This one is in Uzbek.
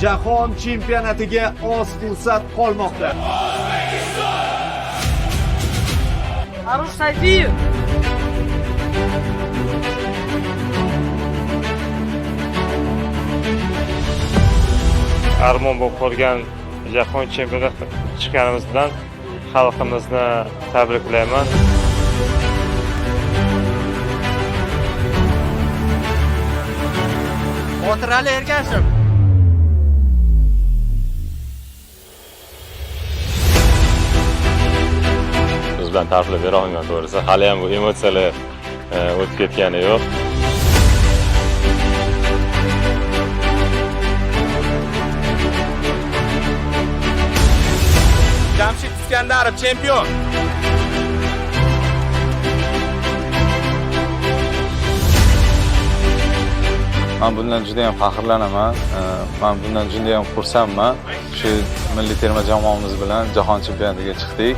Jahon chempionatiga oz fursat qolmoqda. Arif Sayfiyev. Armon bo'lib qolgan Jahon chempionatiga chiqqanimiz bilan xalqimizni tabriklayman. Botirali Ergashev. Biz bilan ta'riflab bera olmayman to'g'risi. Hali ham bu emotsiyalar o'tib ketgani yo'q. Jamshid Iskandarov chempion. Men bundan juda ham faxrlanaman. Men bundan juda ham xursandman. Shu milliy terma jamoamiz bilan jahon chempionatiga chiqdik.